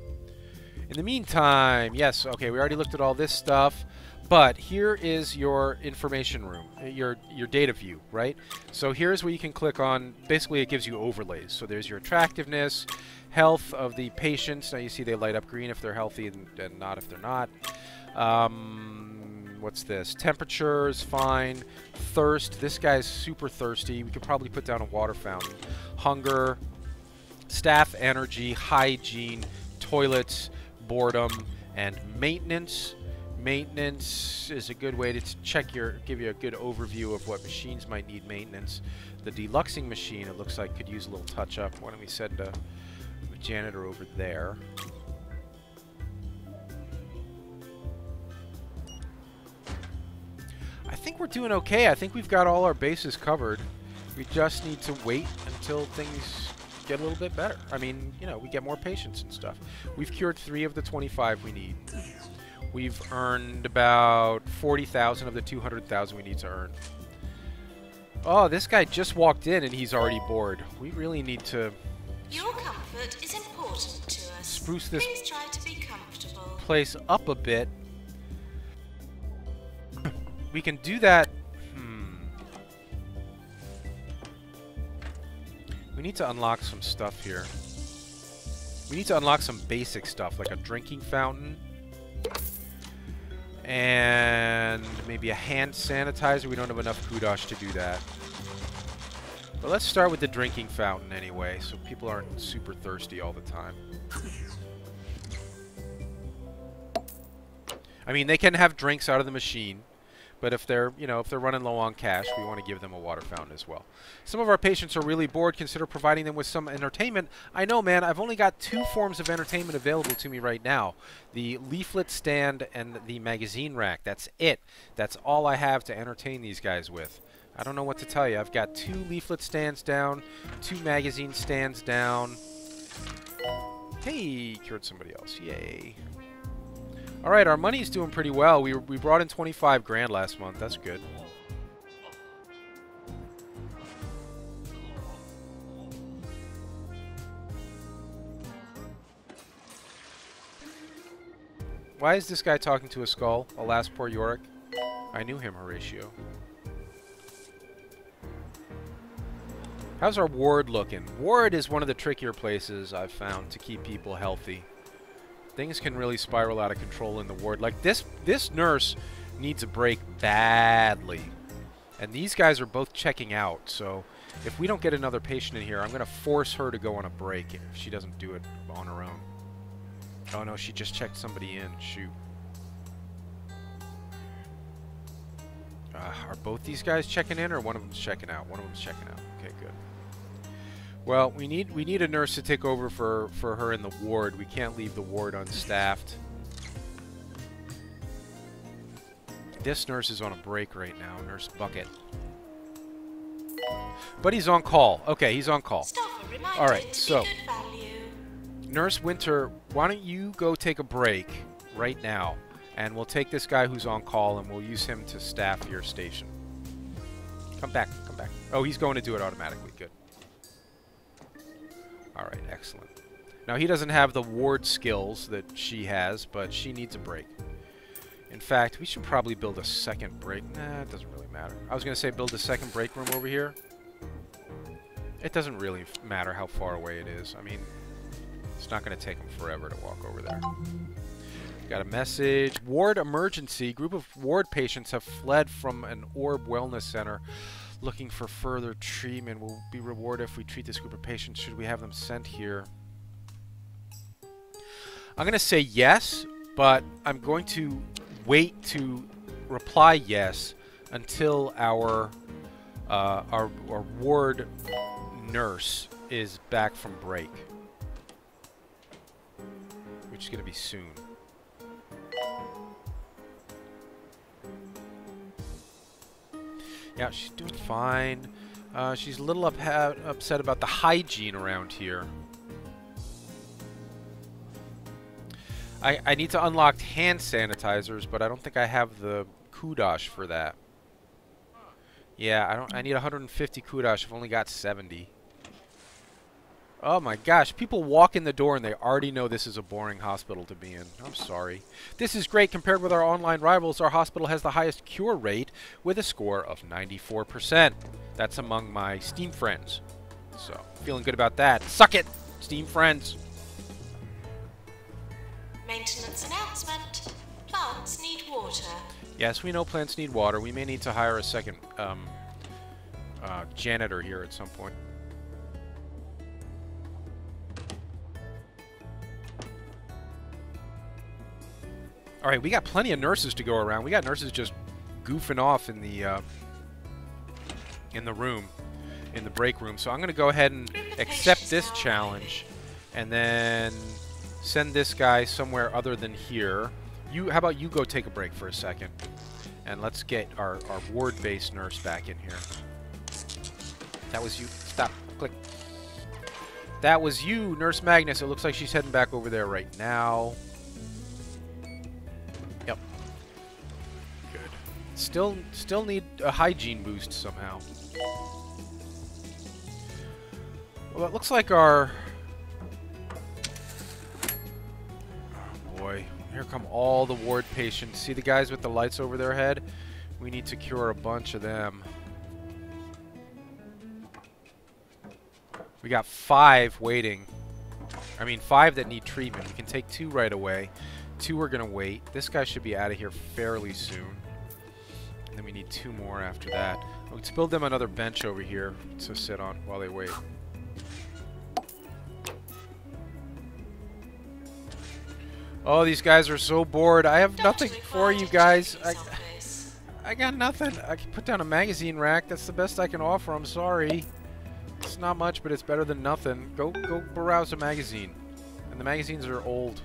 In the meantime, yes, okay, we already looked at all this stuff, but here is your information room, your data view, right? So here's where you can click on, basically it gives you overlays. So there's your attractiveness, health of the patients. Now you see they light up green if they're healthy and not if they're not. What's this? Temperature is fine. Thirst. This guy's super thirsty. We could probably put down a water fountain. Hunger. Staff energy. Hygiene. Toilets. Boredom. And maintenance. Maintenance is a good way to give you a good overview of what machines might need maintenance. The deluxing machine, it looks like, could use a little touch-up. Why don't we send a janitor over there? I think we're doing okay. I think we've got all our bases covered. We just need to wait until things get a little bit better. I mean, you know, we get more patients and stuff. We've cured 3 of the 25 we need. We've earned about 40,000 of the 200,000 we need to earn. Oh, this guy just walked in and he's already bored. We really need to... Your comfort is important to us. Spruce this Please try to be comfortable. place up a bit. We can do that. We need to unlock some stuff here. We need to unlock some basic stuff, like a drinking fountain. And maybe a hand sanitizer. We don't have enough kudosh to do that. But let's start with the drinking fountain anyway, so people aren't super thirsty all the time. I mean, they can have drinks out of the machine, but if they're, you know, if they're running low on cash, we want to give them a water fountain as well. Some of our patients are really bored. Consider providing them with some entertainment. I know, man, I've only got 2 forms of entertainment available to me right now. The leaflet stand and the magazine rack. That's it. That's all I have to entertain these guys with. I don't know what to tell you. I've got 2 leaflet stands down, 2 magazine stands down. Hey, cured somebody else. Yay. All right, our money's doing pretty well. We brought in 25 grand last month. That's good. Why is this guy talking to a skull? Alas, poor Yorick. I knew him, Horatio. How's our ward looking? Ward is one of the trickier places I've found to keep people healthy. Things can really spiral out of control in the ward. Like this nurse needs a break badly. And these guys are both checking out, so if we don't get another patient in here, I'm going to force her to go on a break if she doesn't do it on her own. Oh no, she just checked somebody in. Shoot. Are both these guys checking in, or one of them's checking out? One of them's checking out. Okay, good. Well, we need a nurse to take over for her in the ward. We can't leave the ward unstaffed. This nurse is on a break right now, Nurse Bucket. But he's on call. Okay, he's on call. All right, so Nurse Winter, why don't you go take a break right now, and we'll take this guy who's on call and we'll use him to staff your station. Come back, come back. Oh, he's going to do it automatically. Good. All right, excellent. Now, he doesn't have the ward skills that she has, but she needs a break. In fact, we should probably build a second break. Nah, it doesn't really matter. I was going to say build a second break room over here. It doesn't really matter how far away it is. I mean, it's not going to take them forever to walk over there. Got a message. Ward emergency. Group of ward patients have fled from an Orb Wellness Center looking for further treatment. Will be rewarded if we treat this group of patients. Should we have them sent here? I'm going to say yes, but I'm going to wait to reply yes until our ward nurse is back from break, which is going to be soon. Yeah, she's doing fine. She's a little upset about the hygiene around here. I need to unlock hand sanitizers, but I don't think I have the kudosh for that. Yeah, I need 150 kudosh. I've only got 70. Oh my gosh, people walk in the door and they already know this is a boring hospital to be in. I'm sorry. This is great compared with our online rivals. Our hospital has the highest cure rate with a score of 94%. That's among my Steam friends. So, feeling good about that. Suck it, Steam friends. Maintenance announcement. Plants need water. Yes, we know plants need water. We may need to hire a second janitor here at some point. Alright, we got plenty of nurses to go around. We got nurses just goofing off in the room, in the break room. So I'm going to go ahead and accept this challenge and then send this guy somewhere other than here. How about you go take a break for a second? And let's get our ward-based nurse back in here. That was you. Stop. Click. That was you, Nurse Magnus. It looks like she's heading back over there right now. Yep. Good. Still need a hygiene boost somehow. Well, it looks like our... Oh, boy. Here come all the ward patients. See the guys with the lights over their head? We need to cure a bunch of them. We got 5 waiting. I mean, 5 that need treatment. We can take 2 right away. 2 are going to wait. This guy should be out of here fairly soon. And then we need 2 more after that. Let's build them another bench over here to sit on while they wait. Oh, these guys are so bored. I have nothing for you guys. I got nothing. I can put down a magazine rack. That's the best I can offer. I'm sorry. It's not much, but it's better than nothing. Go browse a magazine. And the magazines are old.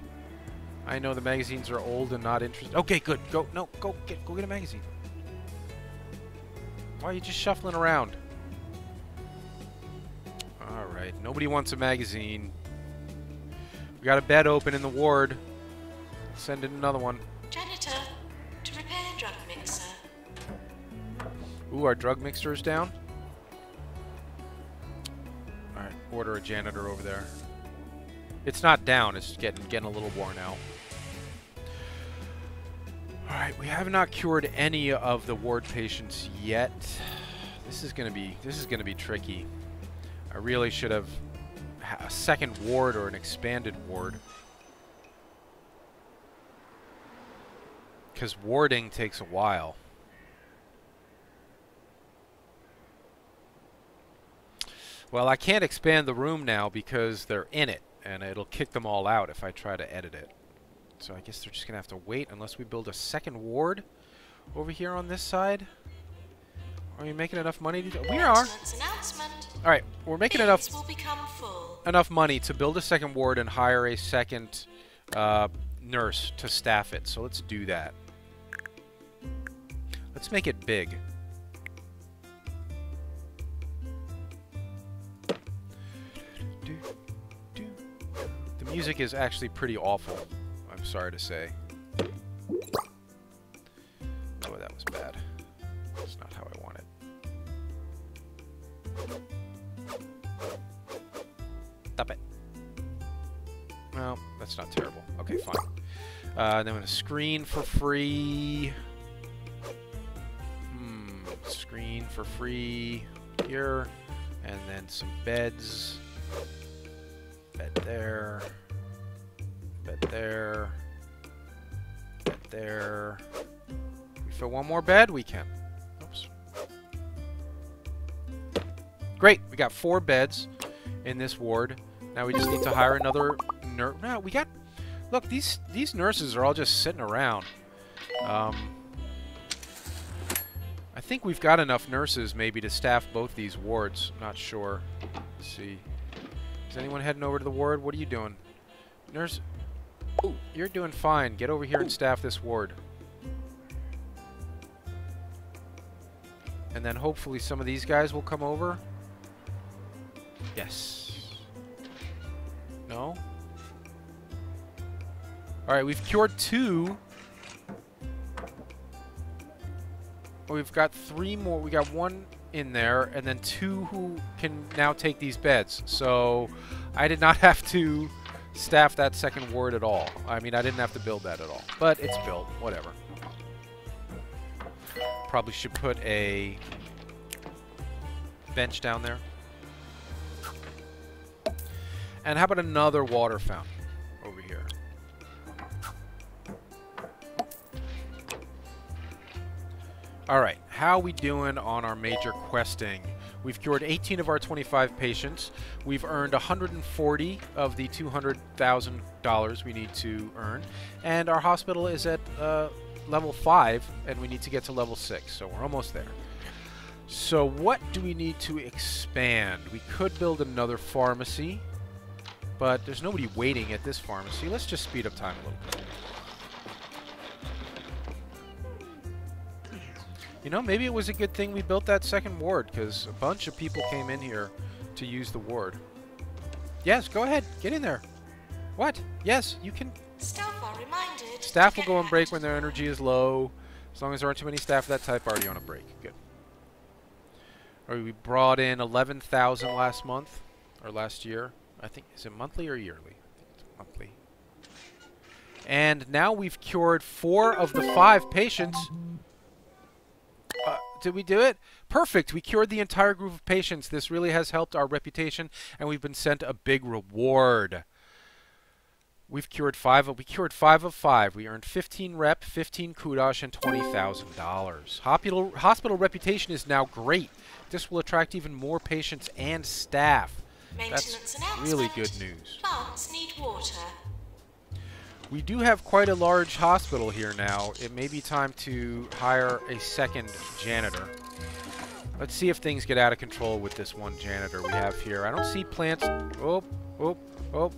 I know the magazines are old and not interesting. Okay, good. Go get a magazine. Why are you just shuffling around? Alright, nobody wants a magazine. We got a bed open in the ward. Send in another one. Janitor, to repair drug mixer. Ooh, our drug mixer is down. Alright, order a janitor over there. It's not down, it's getting a little worn out. Alright, we have not cured any of the ward patients yet. This is gonna be tricky. I really should have a second ward or an expanded ward. Because warding takes a while. Well, I can't expand the room now because they're in it, and it'll kick them all out if I try to edit it. So I guess they're just going to have to wait unless we build a second ward over here on this side. Are we making enough money to do? We are. Alright, we're making enough money to build a second ward and hire a second nurse to staff it. So let's do that. Let's make it big. The music is actually pretty awful, I'm sorry to say. Oh, that was bad. That's not how I want it. Stop it. Well, that's not terrible. Okay, fine. Then I'm going to screen for free. Screen for free here. And then some beds. Bed there. Bed there. Bed there. Can we fit one more bed? We can. Oops. Great. We got 4 beds in this ward. Now we just need to hire another nurse. No, we got... Look, these nurses are all just sitting around. I think we've got enough nurses maybe to staff both these wards. Not sure. Let's see. Is anyone heading over to the ward? What are you doing? Nurse... Ooh, you're doing fine. Get over here and staff this ward. And then hopefully some of these guys will come over. Yes. No? Alright, we've cured 2. We've got 3 more. We got 1 in there, and then 2 who can now take these beds. So I did not have to staff that second ward at all. I mean, I didn't have to build that at all. But it's built. Whatever. Probably should put a bench down there. And how about another water fountain over here? Alright, how are we doing on our major questing? We've cured 18 of our 25 patients. We've earned 140 of the $200,000 we need to earn. And our hospital is at level 5, and we need to get to level 6, so we're almost there. So what do we need to expand? We could build another pharmacy, but there's nobody waiting at this pharmacy. Let's just speed up time a little bit. You know, maybe it was a good thing we built that second ward, because a bunch of people came in here to use the ward. Yes, go ahead. Get in there. What? Yes, you can... Staff are reminded. Staff will go on break when their energy is low. As long as there aren't too many staff of that type already on a break. Good. Alright, we brought in 11,000 last month, or last year. I think, is it monthly or yearly? I think it's monthly. And now we've cured 4 of the 5 patients. Did we do it? Perfect. We cured the entire group of patients. This really has helped our reputation, and we've been sent a big reward. We cured 5 of 5. We earned 15 rep, 15 kudosh, and $20,000. Hospital reputation is now great. This will attract even more patients and staff. That's really good news. Plants need water. We do have quite a large hospital here now. It may be time to hire a second janitor. Let's see if things get out of control with this one janitor we have here. I don't see plants. Oh, oh, oh.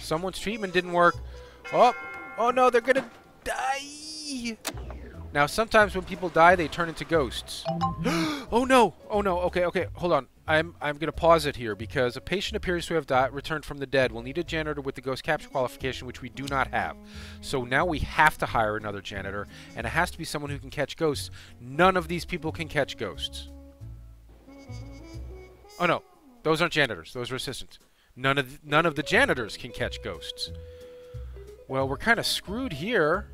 Someone's treatment didn't work. Oh, oh no, they're gonna die. Now, sometimes when people die, they turn into ghosts. Oh no, oh no. Okay, okay, hold on. I'm gonna pause it here because a patient appears to have returned from the dead. We'll need a janitor with the ghost capture qualification, which we do not have. So now we have to hire another janitor, and it has to be someone who can catch ghosts. None of these people can catch ghosts. Oh no, those aren't janitors. Those are assistants. None of the janitors can catch ghosts. Well, we're kind of screwed here.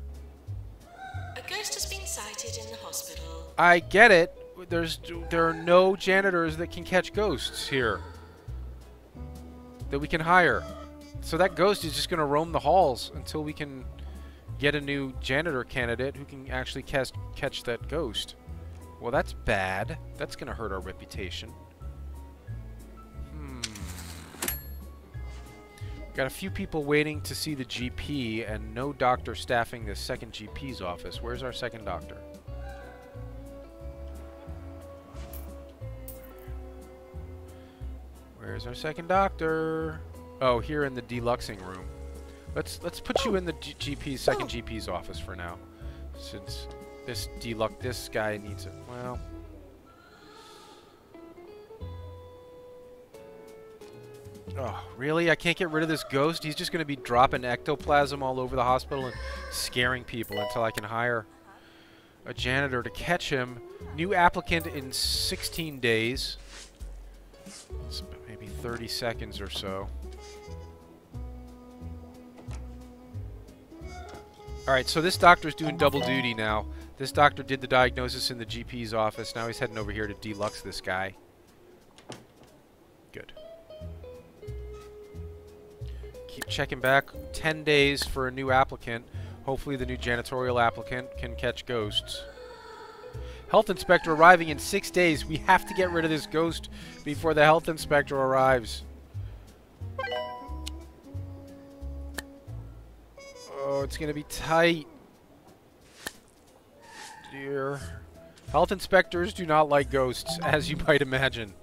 A ghost expected in the hospital. I get it. There are no janitors that can catch ghosts here that we can hire. So that ghost is just going to roam the halls until we can get a new janitor candidate who can actually catch that ghost. Well, that's bad. That's going to hurt our reputation. Got a few people waiting to see the GP and no doctor staffing the second GP's office. Where's our second doctor? Where's our second doctor? Oh, here in the deluxing room. Let's put you in the second GP's office for now, since this guy needs it. Well, oh, really? I can't get rid of this ghost? He's just going to be dropping ectoplasm all over the hospital and scaring people until I can hire a janitor to catch him. New applicant in 16 days. It's maybe 30 seconds or so. Alright, so this doctor's doing double duty now. This doctor did the diagnosis in the GP's office. Now he's heading over here to deluxe this guy. Good. Keep checking back. 10 days for a new applicant. Hopefully the new janitorial applicant can catch ghosts. Health inspector arriving in 6 days. We have to get rid of this ghost before the health inspector arrives. Oh, it's going to be tight. Dear. Health inspectors do not like ghosts, as you might imagine.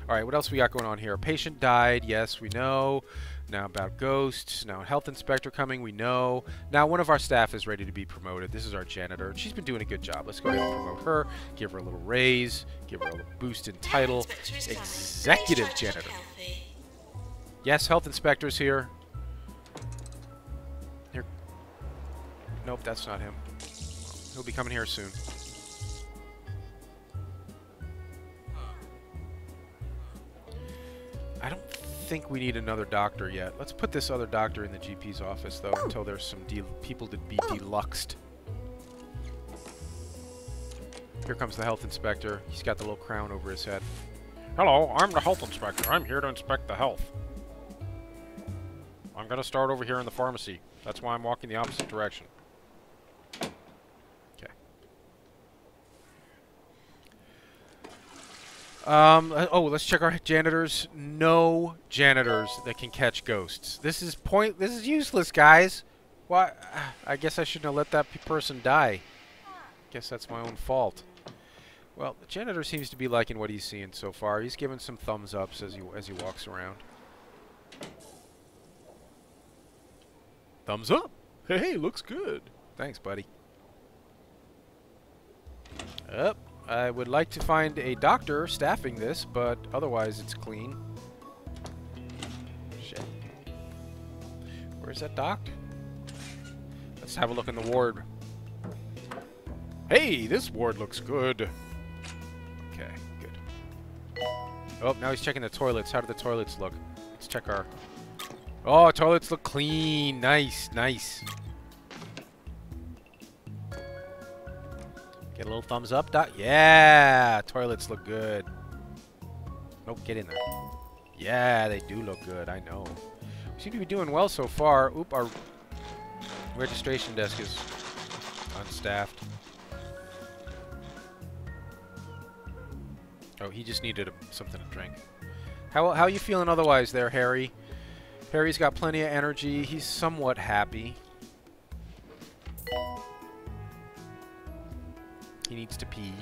Alright, what else we got going on here? A patient died. Yes, we know. Now about ghosts. Now a health inspector coming. We know. Now one of our staff is ready to be promoted. This is our janitor. She's been doing a good job. Let's go ahead and promote her. Give her a little raise. Give her a little boost in title. Executive janitor. Yes, health inspector's here. Here. Nope, that's not him. He'll be coming here soon. I don't think we need another doctor yet. Let's put this other doctor in the GP's office, though, until there's some people to be deluxed. Here comes the health inspector. He's got the little crown over his head. Hello, I'm the health inspector. I'm here to inspect the health. I'm going to start over here in the pharmacy. That's why I'm walking the opposite direction. Oh, let's check our janitors. No janitors that can catch ghosts. This is useless, guys. Why? I guess I shouldn't have let that person die. Guess that's my own fault. Well, the janitor seems to be liking what he's seeing so far. He's giving some thumbs ups as he walks around. Thumbs up. Hey, looks good. Thanks, buddy. Up. I would like to find a doctor staffing this, but otherwise it's clean. Shit. Where's that doc? Let's have a look in the ward. Hey, this ward looks good. Okay, good. Oh, now he's checking the toilets. How do the toilets look? Let's check our... Oh, toilets look clean. Nice, nice. Get a little thumbs up, Doc. Yeah! Toilets look good. Nope, get in there. Yeah, they do look good. I know. We seem to be doing well so far. Oop, our registration desk is unstaffed. Oh, he just needed something to drink. How you feeling otherwise there, Harry? Harry's got plenty of energy. He's somewhat happy. He needs to pee.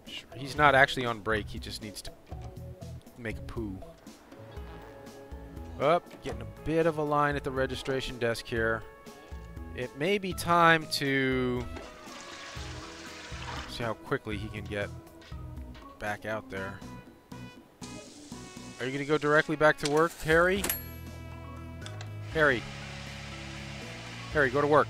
Sure. He's not actually on break. He just needs to make a poo. Oh, getting a bit of a line at the registration desk here. It may be time to see how quickly he can get back out there. Are you going to go directly back to work, Harry? Harry. Harry, go to work.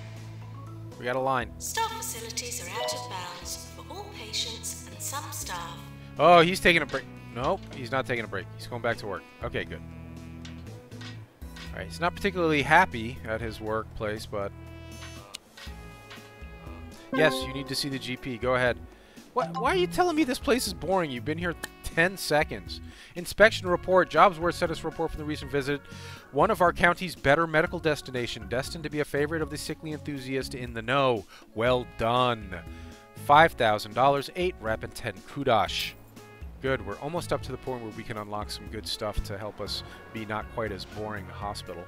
We got a line. Staff facilities are out of bounds for all patients and some staff. Oh, he's taking a break. Nope, he's not taking a break. He's going back to work. Okay, good. Alright, he's not particularly happy at his workplace, but Yes, you need to see the GP. Go ahead. What? Why are you telling me this place is boring? You've been here 10 seconds. Inspection report. Jobs worth status report from the recent visit. One of our county's better medical destination. Destined to be a favorite of the sickly enthusiast in the know. Well done. $5,000. 8 rep and 10 kudosh. Good. We're almost up to the point where we can unlock some good stuff to help us be not quite as boring a hospital.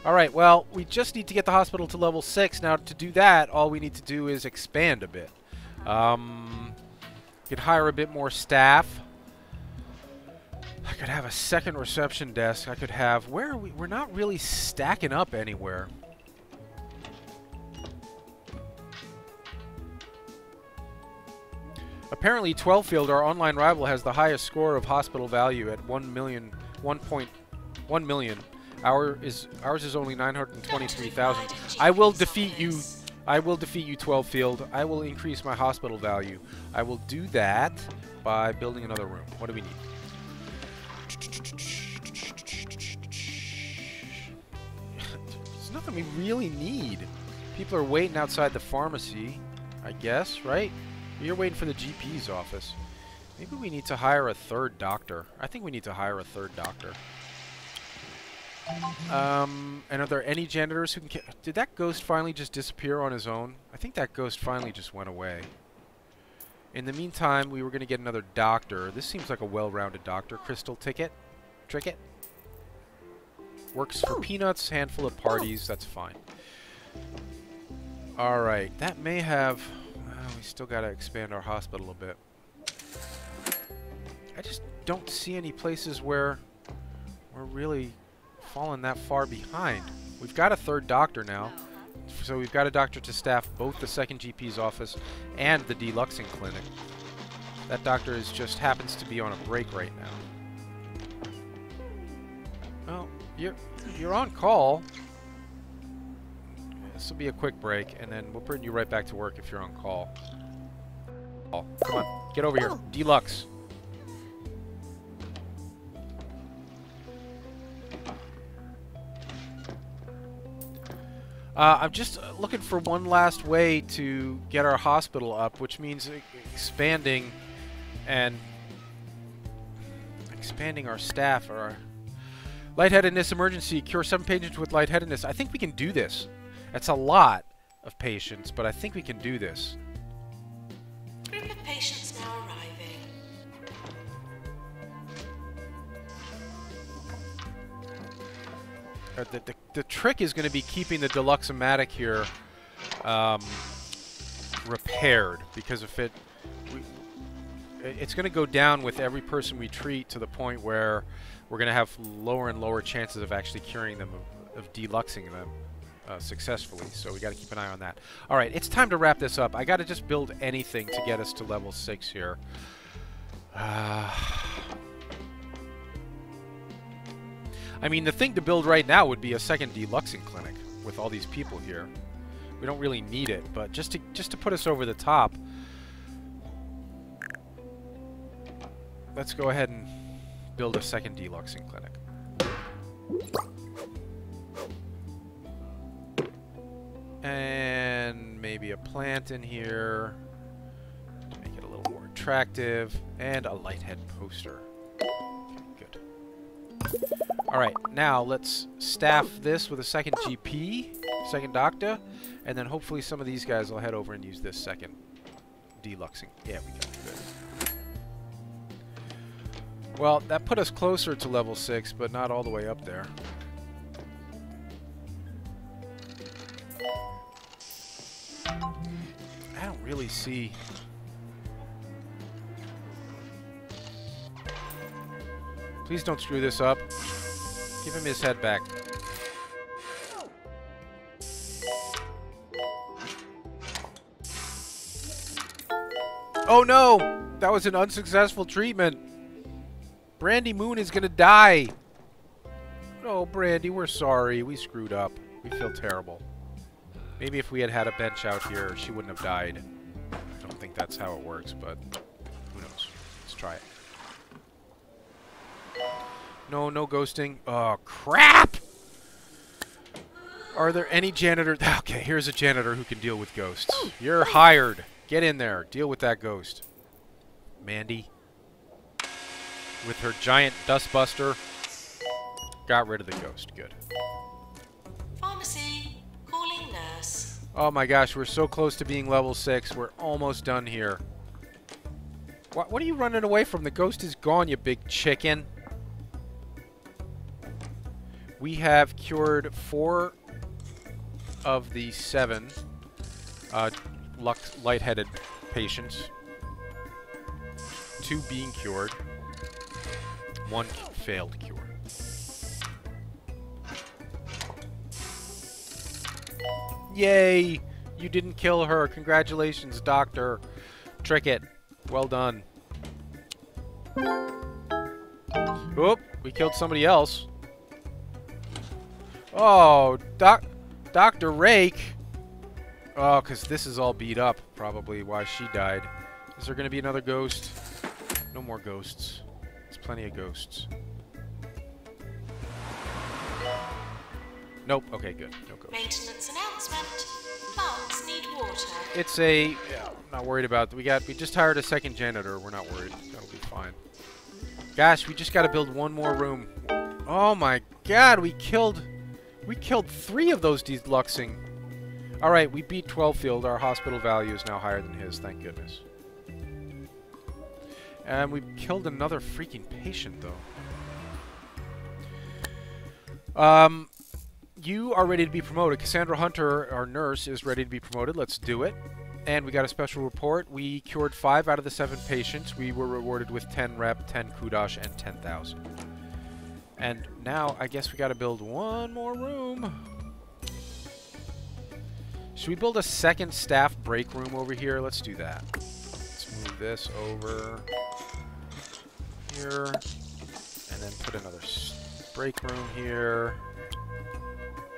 Alright, well, we just need to get the hospital to level 6. Now, to do that, all we need to do is expand a bit. Could hire a bit more staff. I could have a second reception desk. I could have... Where are we? We're not really stacking up anywhere. Apparently, 12 Field, our online rival, has the highest score of hospital value at 1.1 million. Ours is only 923,000. I will defeat you. I will defeat you, 12 Field. I will increase my hospital value. I will do that by building another room. What do we need? There's nothing we really need. People are waiting outside the pharmacy, I guess, right? You're waiting for the GP's office. Maybe we need to hire a third doctor. I think we need to hire a third doctor. And are there any janitors who can... Did that ghost finally just disappear on his own? I think that ghost finally just went away. In the meantime, we were going to get another doctor. This seems like a well-rounded doctor. Crystal Ticket. Tricket. Works for peanuts, handful of parties. That's fine. Alright, that may have... we still got to expand our hospital a bit. I just don't see any places where we're really... fallen that far behind. We've got a third doctor now, so we've got a doctor to staff both the second GP's office and the deluxing clinic. That doctor is just happens to be on a break right now. Well, you're on call. This will be a quick break, and then we'll bring you right back to work if you're on call. Come on, get over here, deluxe. I'm just looking for one last way to get our hospital up, which means expanding our staff. Or our lightheadedness emergency. Cure 7 patients with lightheadedness. I think we can do this. That's a lot of patients, but I think we can do this. Group of patients now arriving. The trick is going to be keeping the Deluxe-O-Matic here repaired, because if it's going to go down with every person we treat to the point where we're going to have lower and lower chances of actually curing them, of deluxing them successfully. So we got to keep an eye on that. All right, it's time to wrap this up. I got to just build anything to get us to level 6 here. I mean, the thing to build right now would be a second deluxing clinic with all these people here. We don't really need it, but just to put us over the top, let's go ahead and build a second deluxing clinic. And maybe a plant in here to make it a little more attractive, and a lighthead poster. Okay, good. Alright, now let's staff this with a second GP, second doctor, and then hopefully some of these guys will head over and use this second deluxing. Yeah, we got it. Good. Well, that put us closer to level 6, but not all the way up there. I don't really see... Please don't screw this up. Give him his head back. Oh no! That was an unsuccessful treatment. Brandy Moon is gonna die. Oh, Brandy, we're sorry. We screwed up. We feel terrible. Maybe if we had had a bench out here, she wouldn't have died. I don't think that's how it works, but who knows. Let's try it. No, no ghosting. Oh, crap! Are there any janitors? Okay, here's a janitor who can deal with ghosts. You're hired. Get in there. Deal with that ghost. Mandy, with her giant dustbuster, got rid of the ghost. Good. Pharmacy. Calling nurse. Oh my gosh, we're so close to being level 6. We're almost done here. What are you running away from? The ghost is gone, you big chicken. We have cured 4 of the 7 lightheaded patients. 2 being cured. 1 failed cure. Yay! You didn't kill her. Congratulations, doctor. Trick it. Well done. Oop! We killed somebody else. Oh, Dr. Rake. Oh, because this is all beat up. Probably why she died. Is there going to be another ghost? No more ghosts. There's plenty of ghosts. Nope. Okay, good. No ghosts. Maintenance announcement. Plants need water. It's a... Yeah, I'm not worried about... We just hired a second janitor. We're not worried. That'll be fine. Gosh, we just got to build one more room. Oh my god, we killed 3 of those deluxing. Alright, we beat 12field. Our hospital value is now higher than his, thank goodness. And we killed another freaking patient, though. You are ready to be promoted. Cassandra Hunter, our nurse, is ready to be promoted. Let's do it. And we got a special report. We cured 5 out of the 7 patients. We were rewarded with 10 rep, 10 kudosh, and 10,000. And now, I guess we got to build one more room. Should we build a second staff break room over here? Let's do that. Let's move this over here. And then put another break room here.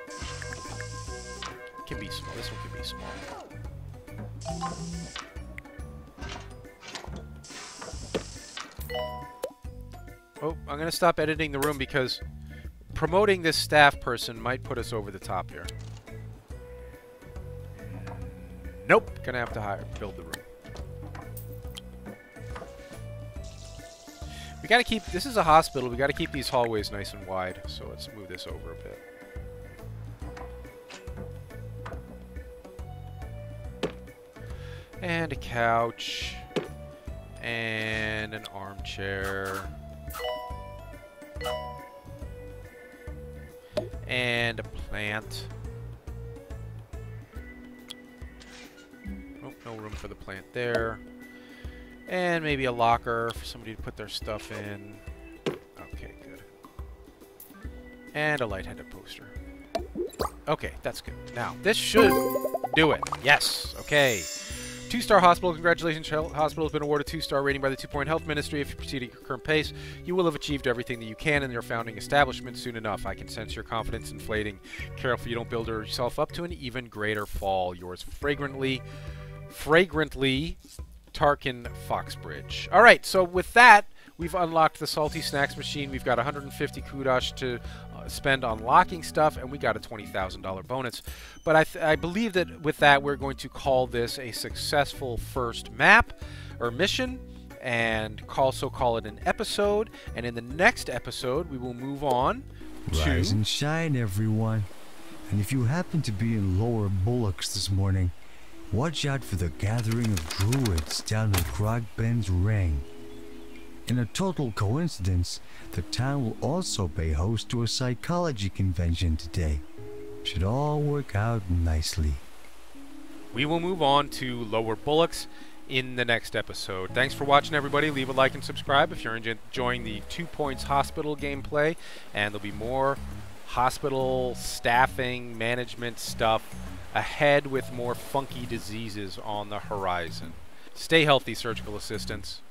It can be small. This one can be small. Oh, I'm going to stop editing the room because promoting this staff person might put us over the top here. Nope. Going to have to build the room. We got to keep... This is a hospital. We got to keep these hallways nice and wide. So let's move this over a bit. And a couch. And an armchair. And a plant. Oh, no room for the plant there. And maybe a locker for somebody to put their stuff in. Okay, good. And a light-headed poster. Okay, that's good. Now, this should do it. Yes, okay. 2-star hospital. Congratulations, hospital has been awarded 2-star rating by the 2 Point Health Ministry. If you proceed at your current pace, you will have achieved everything that you can in your founding establishment soon enough. I can sense your confidence inflating. Careful you don't build yourself up to an even greater fall. Yours fragrantly, Tarkin Foxbridge. All right, so with that, we've unlocked the Salty Snacks machine. We've got 150 kudosh to spend on locking stuff, and we got a $20,000 bonus. But I believe that with that, we're going to call this a successful first map or mission, and also call it an episode. And in the next episode, we will move on to... Rise and shine, everyone. And if you happen to be in Lower Bullocks this morning, watch out for the gathering of druids down the Grog Ben's Ring. In a total coincidence, the town will also pay host to a psychology convention today. Should all work out nicely. We will move on to Lower Bullocks in the next episode. Thanks for watching, everybody. Leave a like and subscribe if you're enjoying the 2 Points Hospital gameplay. And there'll be more hospital staffing, management stuff ahead with more funky diseases on the horizon. Stay healthy, surgical assistants.